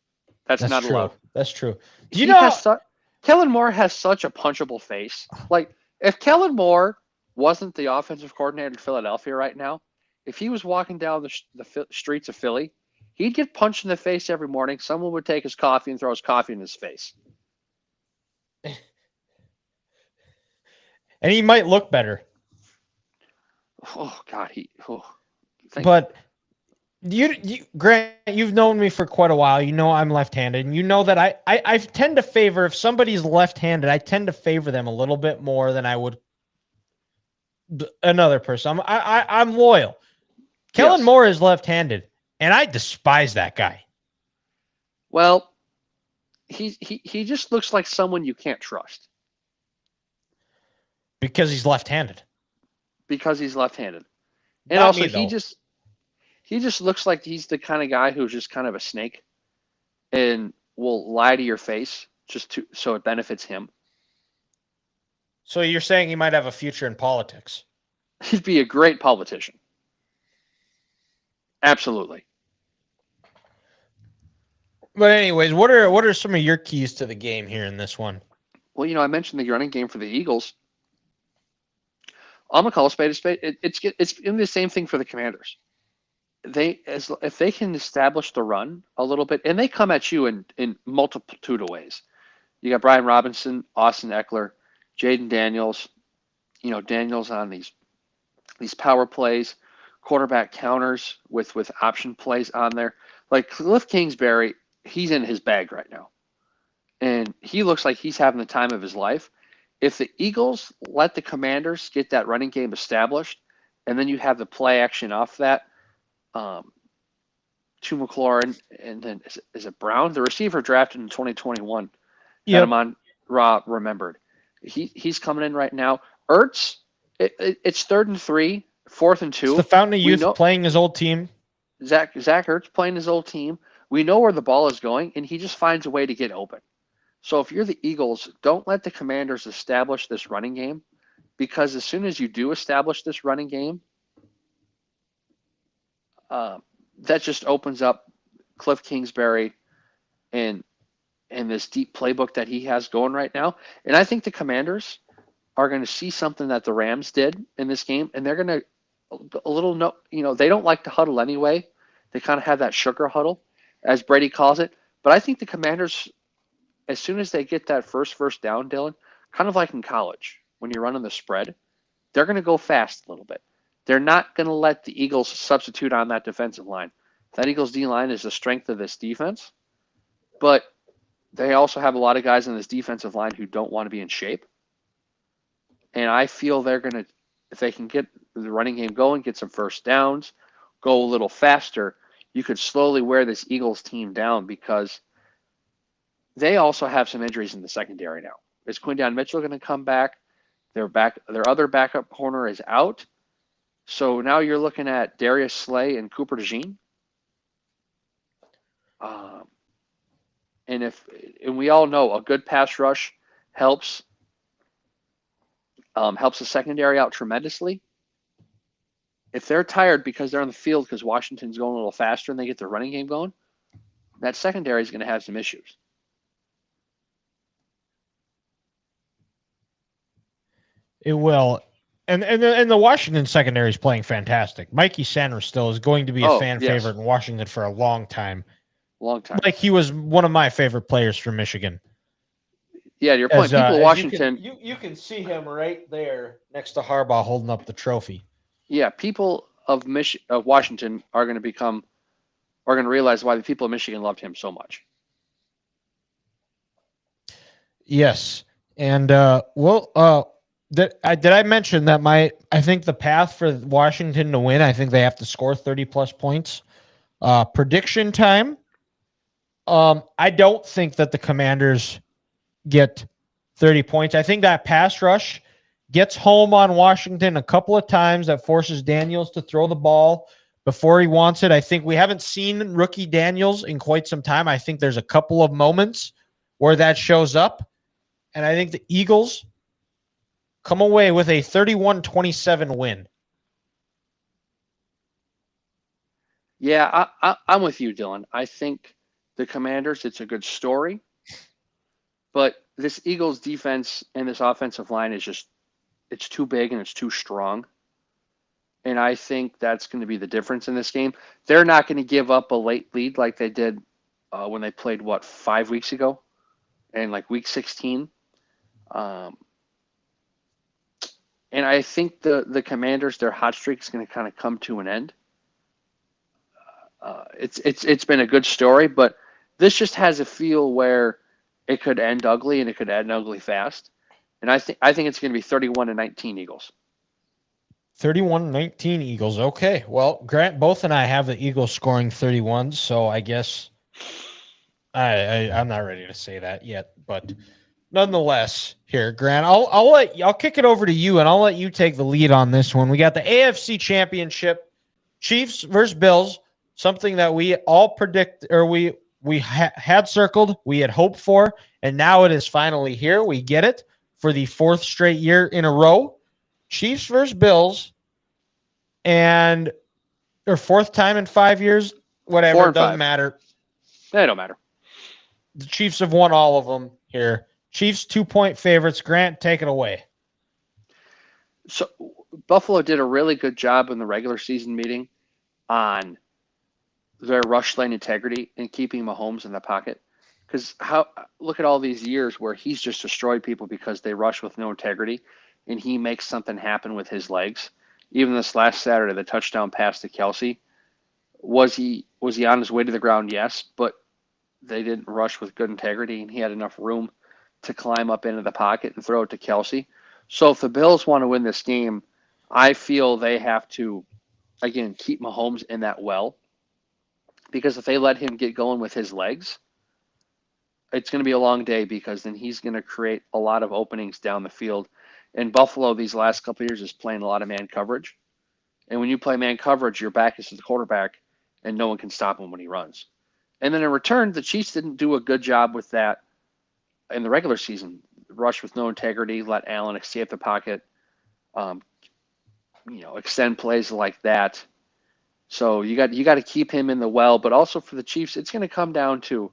That's That's not true. allowed. That's true. Do you He has know? such. Kellen Moore has such a punchable face. Like if Kellen Moore wasn't the offensive coordinator in Philadelphia right now, if he was walking down the streets of Philly, he'd get punched in the face every morning. Someone would take his coffee and throw his coffee in his face. And he might look better. Oh God, But Grant, you've known me for quite a while. You know I'm left-handed, and you know that I tend to favor, if somebody's left-handed, I tend to favor them a little bit more than I would another person. I'm loyal. Kellen yes. Moore is left-handed, and I despise that guy Well, he just looks like someone you can't trust because he's left-handed. because he's left-handed, and Not also me though. he just looks like he's the kind of guy who's just kind of a snake and will lie to your face just to so it benefits him. So you're saying he might have a future in politics? He'd be a great politician. Absolutely. But anyways, what are some of your keys to the game here in this one? Well, I mentioned the running game for the Eagles. I'm gonna call a spade a spade. It's going to be the same thing for the Commanders. If they can establish the run a little bit, and they come at you in multitude of ways. You got Brian Robinson, Austin Eckler, Jaden Daniels. Daniels on these power plays, quarterback counters with option plays on there. Like Cliff Kingsbury, he's in his bag right now, and he looks like he's having the time of his life. If the Eagles let the Commanders get that running game established, and then you have the play action off that, to McLaurin, and then is it Brown, the receiver drafted in 2021, had him on Raw remembered. He's coming in right now. Ertz, it's 3rd and 3, 4th and 2. It's the Fountain of We Youth know playing his old team. Zach Ertz playing his old team. We know where the ball is going, and he just finds a way to get open. So if you're the Eagles, don't let the Commanders establish this running game, because as soon as you do establish this running game, that just opens up Cliff Kingsbury and this deep playbook that he has going right now. And I think the Commanders are going to see something that the Rams did in this game, and they're going to they don't like to huddle anyway. They kind of have that sugar huddle, as Brady calls it. But I think the Commanders, as soon as they get that first down, Dylan, kind of like in college when you're running the spread, they're going to go fast a little bit. They're not going to let the Eagles substitute on that defensive line. That Eagles D-line is the strength of this defense, but they also have a lot of guys in this defensive line who don't want to be in shape. And I feel they're going to, if they can get the running game going, get some first downs, go a little faster, you could slowly wear this Eagles team down, because they also have some injuries in the secondary now. Is Quinton Mitchell going to come back? Their other backup corner is out. So now you're looking at Darius Slay and Cooper DeJean. And we all know a good pass rush helps the secondary out tremendously. If they're tired because they're on the field because Washington's going a little faster and they get their running game going, that secondary is going to have some issues. It will. And the Washington secondary is playing fantastic. Mikey Sanders still is going to be a fan favorite in Washington for a long time. Long time. Like he was one of my favorite players from Michigan. Yeah, to your point. People in Washington. You can see him right there next to Harbaugh holding up the trophy. Yeah, people of Washington are going to realize why the people of Michigan loved him so much. Yes, and did I mention that I think the path for Washington to win, I think they have to score 30+ points. Prediction time. I don't think that the Commanders get 30 points. I think that pass rush gets home on Washington a couple of times. That forces Daniels to throw the ball, before he wants it. I think we haven't seen rookie Daniels in quite some time. I think there's a couple of moments where that shows up. And I think the Eagles come away with a 31-27 win. Yeah, I'm with you, Dylan. I think the Commanders, it's a good story, but this Eagles defense and this offensive line is just, it's too big and it's too strong. And I think that's going to be the difference in this game. They're not going to give up a late lead like they did when they played, 5 weeks ago, and like week 16. Um, and I think the Commanders, their hot streak is going to kind of come to an end. It's been a good story, but this just has a feel where it could end ugly and it could end ugly fast. And I think it's going to be 31-19 Eagles. 31-19 Eagles. Okay. Well, Grant, both and I have the Eagles scoring 31, so I guess I'm not ready to say that yet, but nonetheless, here, Grant, I'll kick it over to you and I'll let you take the lead on this one. We got the AFC Championship, Chiefs versus Bills, something that we all predict, or we had circled, we had hoped for, and now it is finally here. We get it for the fourth straight year in a row. Chiefs versus Bills, or fourth time in 5 years, whatever, 4 and doesn't 5. matter. They don't matter. The Chiefs have won all of them here. Chiefs 2-point favorites. Grant, take it away. So Buffalo did a really good job in the regular season meeting on their rush lane integrity and keeping Mahomes in the pocket. Because look at all these years where he's just destroyed people because they rush with no integrity, and he makes something happen with his legs. Even this last Saturday, the touchdown pass to Kelsey, was he on his way to the ground? Yes, but they didn't rush with good integrity, and he had enough room to climb up into the pocket and throw it to Kelsey. So if the Bills want to win this game, I feel they have to, again, keep Mahomes in that well, because if they let him get going with his legs, it's going to be a long day, because then he's going to create a lot of openings down the field. And Buffalo these last couple of years is playing a lot of man coverage. And when you play man coverage, your back is to the quarterback, and no one can stop him when he runs. And then in return, the Chiefs didn't do a good job with that in the regular season. Rush with no integrity, let Allen escape the pocket, extend plays like that. So you got to keep him in the well. But also for the Chiefs, it's going to come down to,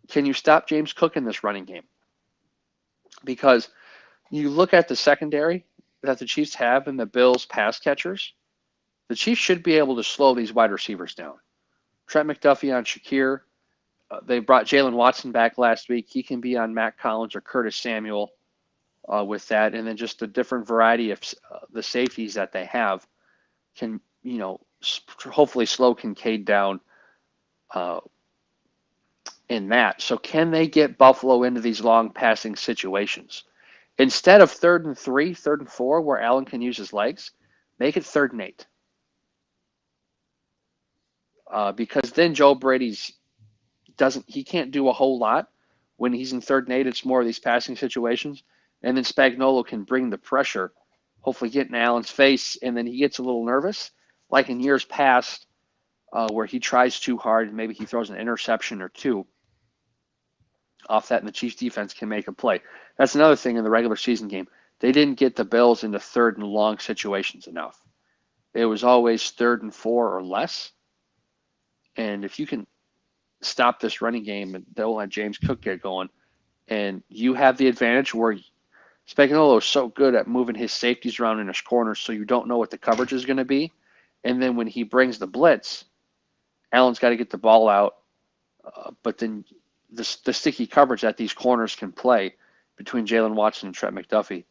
can you stop James Cook in this running game? Because you look at the secondary that the Chiefs have and the Bills pass catchers, the Chiefs should be able to slow these wide receivers down. Trent McDuffie on Shakir. They brought Jalen Watson back last week. He can be on Matt Collins or Curtis Samuel with that. And then just a different variety of the safeties that they have can, hopefully slow Kincaid down in that. So can they get Buffalo into these long passing situations? Instead of 3rd and 3, 3rd and 4, where Allen can use his legs, make it 3rd and 8. Because then Joe Brady's he can't do a whole lot when he's in 3rd and 8. It's more of these passing situations, and then Spagnuolo can bring the pressure, hopefully get in Allen's face, and then he gets a little nervous, like in years past, where he tries too hard and maybe he throws an interception or two off that, and the Chiefs defense can make a play. That's another thing in the regular season game. They didn't get the Bills into 3rd and long situations enough. It was always 3rd and 4 or less. And if you can stop this running game, and they'll let James Cook get going, and you have the advantage where Spagnuolo is so good at moving his safeties around in his corners, so you don't know what the coverage is going to be. And then when he brings the blitz, Allen's got to get the ball out, but then the sticky coverage that these corners can play between Jalen Watson and Trent McDuffie,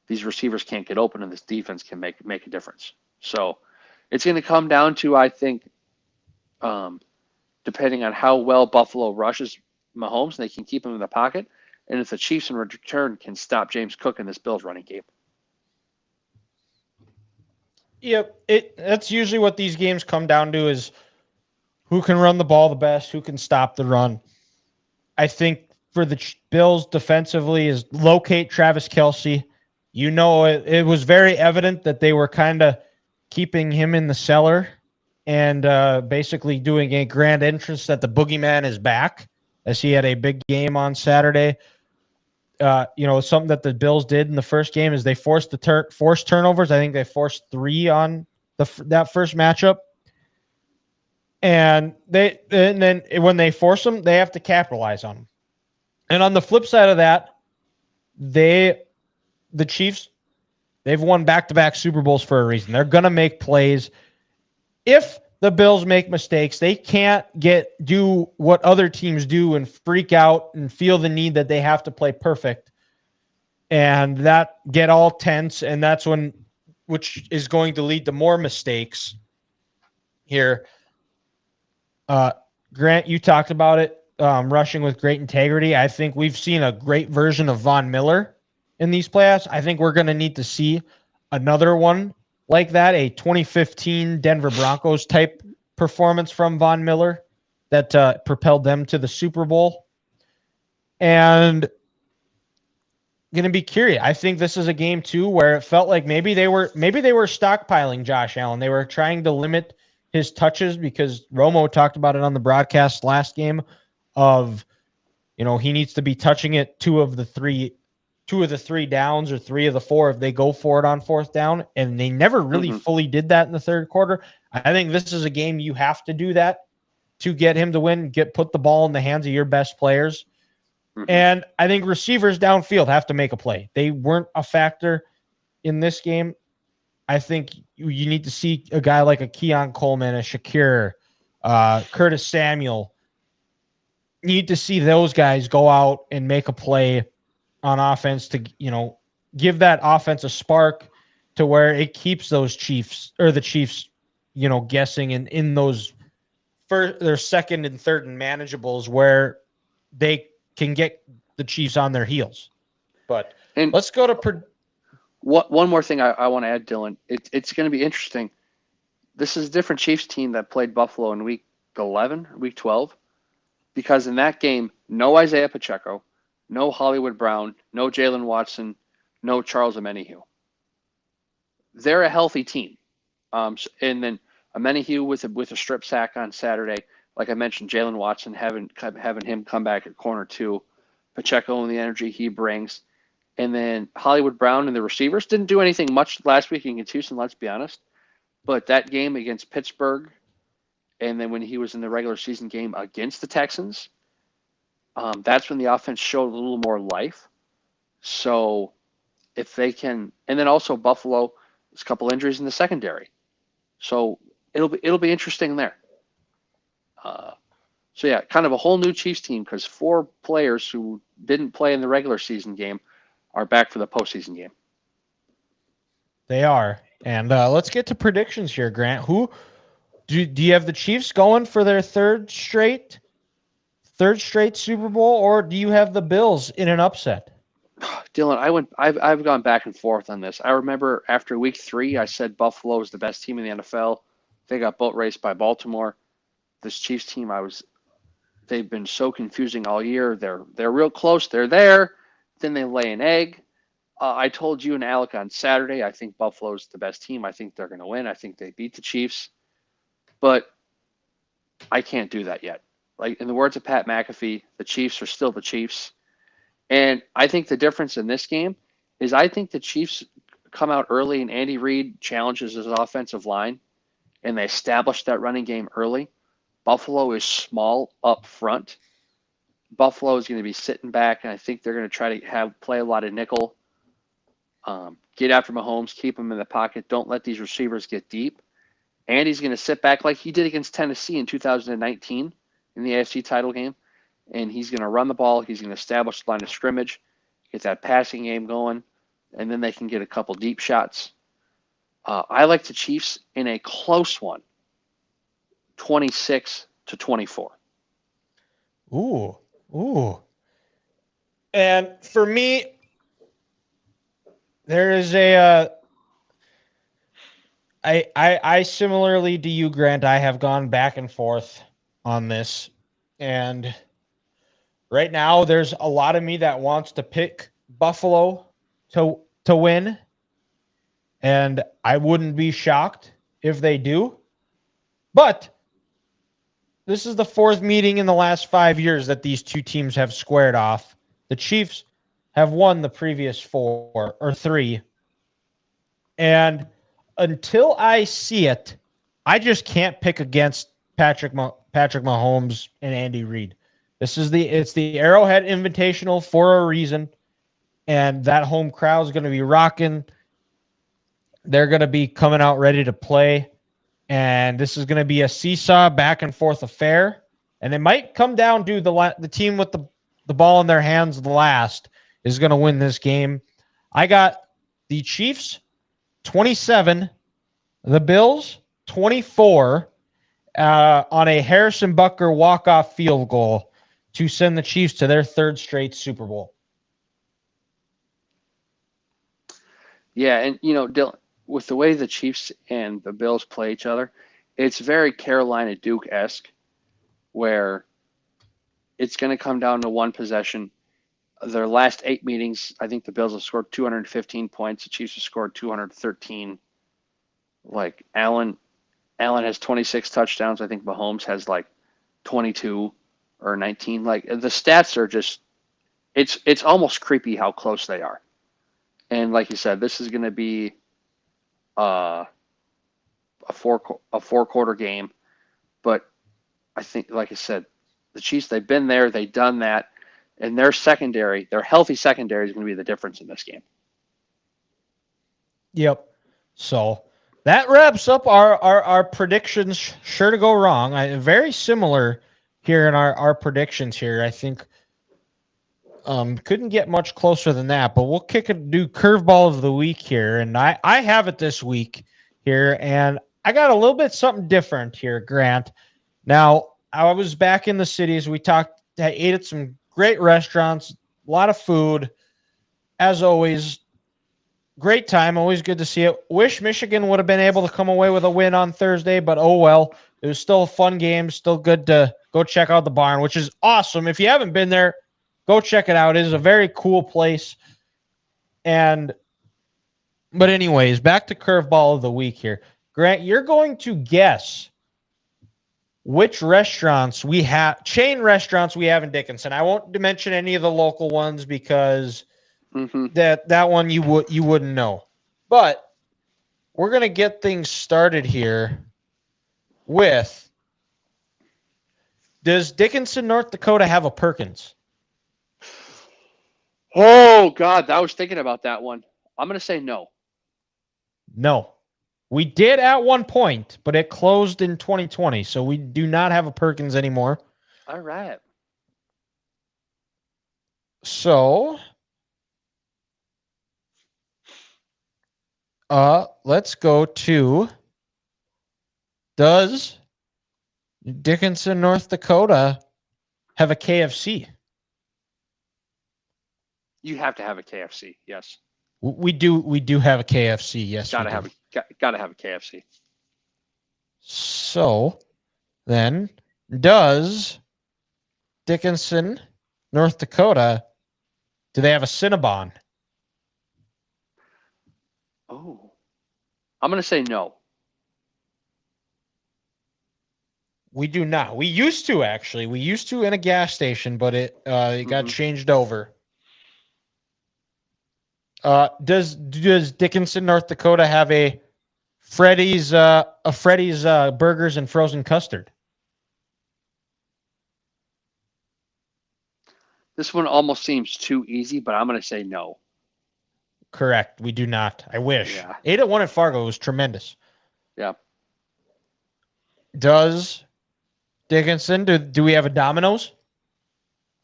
these receivers can't get open, and this defense can make a difference. So it's going to come down to, I think, depending on how well Buffalo rushes Mahomes, they can keep him in the pocket, and if the Chiefs in return can stop James Cook in this Bills running game. Yep, that's usually what these games come down to, is who can run the ball the best, who can stop the run. I think for the Bills defensively is locate Travis Kelce. It was very evident that they were kind of keeping him in the cellar and basically doing a grand entrance that the boogeyman is back, as he had a big game on Saturday. Something that the Bills did in the first game is they forced forced turnovers. I think they forced 3 on that first matchup. And then when they force them, they have to capitalize on them. And on the flip side of that, the Chiefs, they've won back-to-back Super Bowls for a reason. They're going to make plays. If the Bills make mistakes, they can't do what other teams do and freak out and feel the need that they have to play perfect. And that get all tense, and that's which is going to lead to more mistakes here. Grant, you talked about it, rushing with great integrity. I think we've seen a great version of Von Miller in these playoffs. I think we're going to need to see another one like that, a 2015 Denver Broncos type performance from Von Miller that propelled them to the Super Bowl. And going to be curious. I think this is a game too where it felt like maybe they were stockpiling Josh Allen. They were trying to limit his touches because Romo talked about it on the broadcast last game of, he needs to be touching it two of the three downs or 3 of the 4 if they go for it on 4th down. And they never really fully did that in the third quarter. I think this is a game you have to do that to get him to win, put the ball in the hands of your best players. And I think receivers downfield have to make a play. They weren't a factor in this game. I think you need to see a guy like a Keon Coleman, a Shakir, Curtis Samuel. You need to see those guys go out and make a play on offense to, give that offense a spark to where it keeps the Chiefs, guessing in those their second and third and manageables where they can get the Chiefs on their heels. But let's go to one more thing I want to add, Dylan. It's going to be interesting. This is a different Chiefs team that played Buffalo in week 11, week 12, because in that game, no Isaiah Pacheco, no Hollywood Brown, no Jalen Watson, no Charles Omenihu. They're a healthy team. And then Omenihu with a strip sack on Saturday. Like I mentioned, Jalen Watson having him come back at corner 2, Pacheco and the energy he brings. And then Hollywood Brown and the receivers didn't do anything much last week against Houston, let's be honest. But that game against Pittsburgh, and then when he was in the regular season game against the Texans, that's when the offense showed a little more life. So if they can, and then also Buffalo, there's a couple injuries in the secondary. So it'll be interesting there. So yeah, kind of a whole new Chiefs team because 4 players who didn't play in the regular season game are back for the postseason game. They are. And let's get to predictions here, Grant. Who do you have the Chiefs going for their third straight Super Bowl, or do you have the Bills in an upset? Dylan, I've gone back and forth on this. I remember after week 3, I said Buffalo is the best team in the NFL. They got boat raced by Baltimore. This Chiefs team, they've been so confusing all year. They're real close. They're there. Then they lay an egg. I told you and Alec on Saturday, I think Buffalo's the best team. I think they're going to win. I think they beat the Chiefs. But I can't do that yet. Like in the words of Pat McAfee, the Chiefs are still the Chiefs. And I think the difference in this game is I think the Chiefs come out early and Andy Reid challenges his offensive line and they establish that running game early. Buffalo is small up front. Buffalo is going to be sitting back, and I think they're going to try to play a lot of nickel. Get after Mahomes, keep him in the pocket. Don't let these receivers get deep. Andy's going to sit back like he did against Tennessee in 2019 in the AFC title game, and he's going to run the ball. He's going to establish the line of scrimmage, get that passing game going, and then they can get a couple deep shots. I like the Chiefs in a close one, 26-24. Ooh. And for me, there is I similarly to you, Grant, I have gone back and forth on this. And right now there's a lot of me that wants to pick Buffalo to win. And I wouldn't be shocked if they do. But this is the fourth meeting in the last 5 years that these two teams have squared off. The Chiefs have won the previous 4 or 3. And until I see it, I just can't pick against Patrick Mahomes and Andy Reid. It's the Arrowhead Invitational for a reason, and that home crowd is going to be rocking. They're going to be coming out ready to play, and this is going to be a seesaw back and forth affair. And it might come down to the team with the ball in their hands last is going to win this game. I got the Chiefs 27, the Bills 24 on a Harrison Butker walk-off field goal to send the Chiefs to their third straight Super Bowl. Yeah, and Dylan, with the way the Chiefs and the Bills play each other, it's very Carolina Duke-esque, where it's going to come down to one possession. Their last 8 meetings, I think the Bills have scored 215 points. The Chiefs have scored 213. Like Allen has 26 touchdowns. I think Mahomes has like 22 or 19. Like the stats are just, it's almost creepy how close they are. And like you said, this is going to be a four quarter game. But I think, like I said, the Chiefs, they've been there, they've done that, and their healthy secondary is going to be the difference in this game. Yep. So that wraps up our predictions. Sure to go wrong. Very similar here in our predictions here. I think couldn't get much closer than that, but we'll do curveball of the week here. And I have it this week here, and I got a little bit something different here, Grant. Now, I was back in the cities. I ate at some great restaurants, a lot of food. As always, great time. Always good to see it. Wish Michigan would have been able to come away with a win on Thursday, but oh well. It was still a fun game. Still good to go check out the barn, which is awesome. If you haven't been there, go check it out. It is a very cool place. But anyways, back to curveball of the week here. Grant, you're going to guess which chain restaurants we have in Dickinson. I won't mention any of the local ones because that one you wouldn't know. But we're going to get things started here with, does Dickinson, North Dakota have a Perkins? Oh, God, I was thinking about that one. I'm going to say no. No. We did at one point, but it closed in 2020, so we do not have a Perkins anymore. All right. So, let's go to, does Dickinson, North Dakota have a KFC? You have to have a KFC, yes. We do have a KFC, yes. Gotta have a KFC. So, then, does Dickinson, North Dakota, do they have a Cinnabon? Oh. I'm going to say no. We do not. We used to, actually. We used to in a gas station, but it got changed over. Does Dickinson, North Dakota have a Freddy's burgers and frozen custard? This one almost seems too easy, but I'm going to say no. Correct. We do not. I wish. Yeah. 8-1 at Fargo was tremendous. Yeah. Does Dickinson, do we have a Domino's?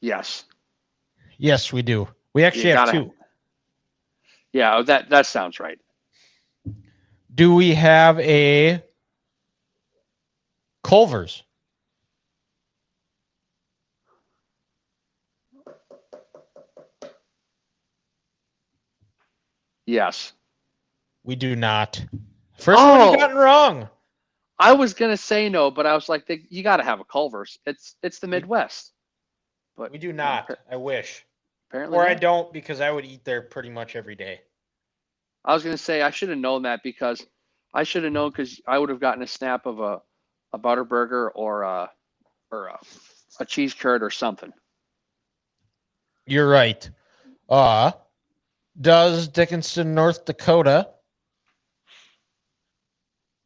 Yes. Yes, we do. We actually have 2. Yeah, that sounds right. Do we have a Culver's? Yes. We do not. First one you gotten wrong. I was gonna say no, but I was like, you got to have a Culver's. It's the Midwest. But we do not. I wish. Apparently, I don't, because I would eat there pretty much every day. I was gonna say I should have known that because I should have known because I would have gotten a snap of a butter burger or a cheese curd or something. You're right. Does Dickinson, North Dakota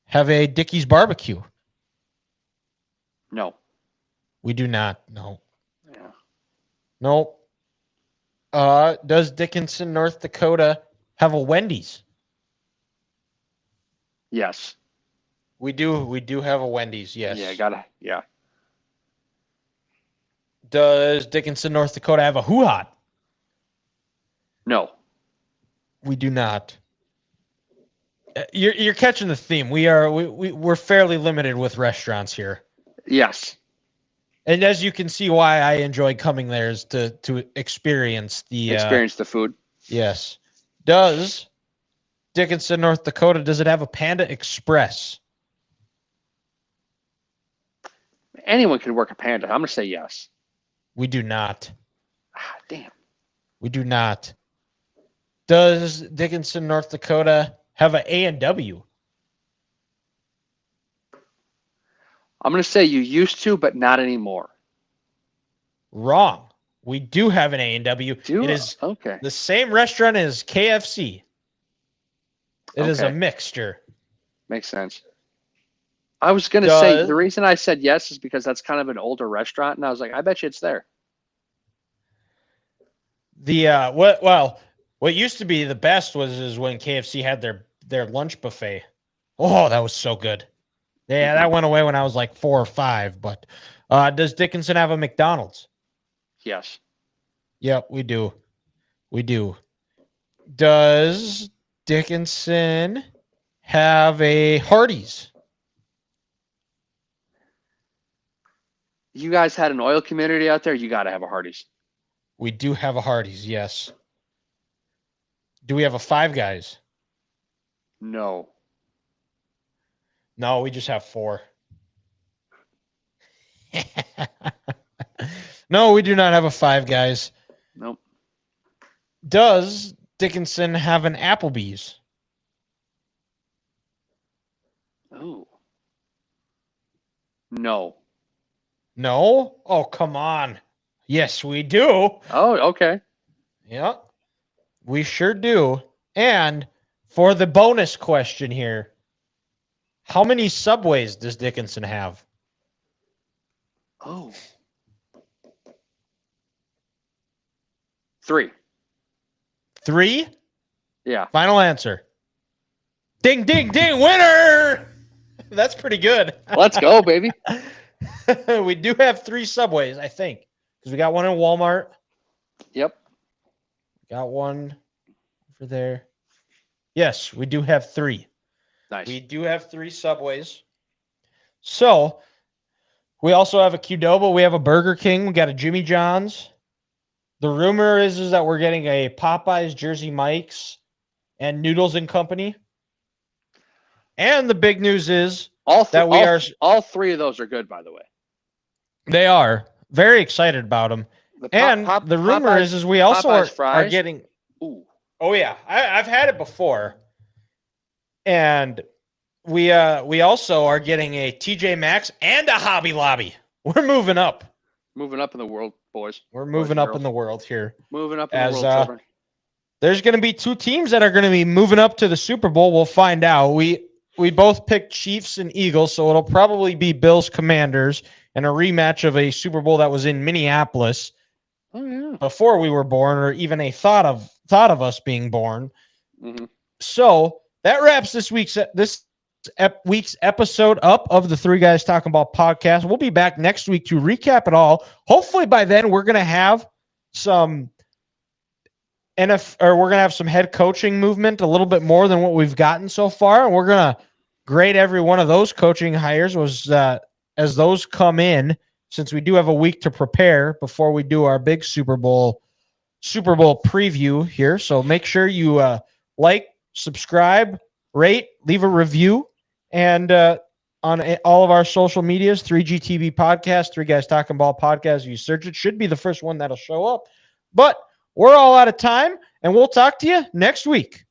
have a Dickey's barbecue? No. We do not. No. Yeah. No. Does Dickinson, North Dakota have a Wendy's? Yes. We do. We do have a Wendy's. Yes. Yeah. Gotta. Yeah. Does Dickinson, North Dakota have a Hoo Hot? No. We do not. You're catching the theme. We're fairly limited with restaurants here. Yes. And as you can see, why I enjoy coming there is to experience the Experience the food. Yes. Does Dickinson, North Dakota, does it have a Panda Express? Anyone could work a Panda. I'm gonna say yes. We do not. Ah, damn. We do not. Does Dickinson, North Dakota have an A&W? I'm gonna say you used to, but not anymore. Wrong. We do have an A&W. It is okay. the same restaurant as KFC. It is a Okay. mixture. Makes sense. I was gonna say the reason I said yes is because that's kind of an older restaurant, and I was like, I bet you it's there. What used to be the best is when KFC had their lunch buffet. Oh, that was so good. Yeah, that went away when I was like 4 or 5. But does Dickinson have a McDonald's? Yes. Yep, we do. We do. Does Dickinson have a Hardee's? You guys had an oil community out there. You got to have a Hardee's. We do have a Hardee's, yes. Do we have a Five Guys? No. No, we just have 4. No, we do not have a Five Guys. Nope. Does Dickinson have an Applebee's? Oh. No. No? Oh, come on. Yes, we do. Oh, okay. Yeah, we sure do. And for the bonus question here, how many Subways does Dickinson have? Oh. 3. 3? Yeah. Final answer. Ding, ding, ding, winner! That's pretty good. Let's go, baby. We do have 3 Subways, I think, because we got one in Walmart. Yep. Got one over there. Yes, we do have 3. Nice. We do have 3 Subways. So we also have a Qdoba. We have a Burger King. We got a Jimmy John's. The rumor is that we're getting a Popeyes, Jersey Mike's, and Noodles and Company. And the big news is all 3 of those are good, by the way. They are very excited about them. The rumor Popeyes, is we also are fries. getting. Ooh. Oh yeah, I've had it before, and we also are getting a TJ Maxx and a Hobby Lobby. We're moving up. Moving up in the world, boys. We're moving up in the world here. Moving up in the world, children. There's going to be 2 teams that are going to be moving up to the Super Bowl. We'll find out. We both picked Chiefs and Eagles, so it'll probably be Bills Commanders and a rematch of a Super Bowl that was in Minneapolis before we were born, or even a thought of us being born. Mm-hmm. So that wraps this week's episode up of the Three Guys Talking Ball podcast. We'll be back next week to recap it all. Hopefully by then we're going to have some some head coaching movement, a little bit more than what we've gotten so far. And we're going to grade every one of those coaching hires as those come in, since we do have a week to prepare before we do our big Super Bowl preview here. So make sure you like, subscribe, rate, leave a review, and on all of our social medias, 3GTV Podcast, Three Guys Talking Ball Podcast. If you search it, should be the first one that'll show up. But we're all out of time, and we'll talk to you next week.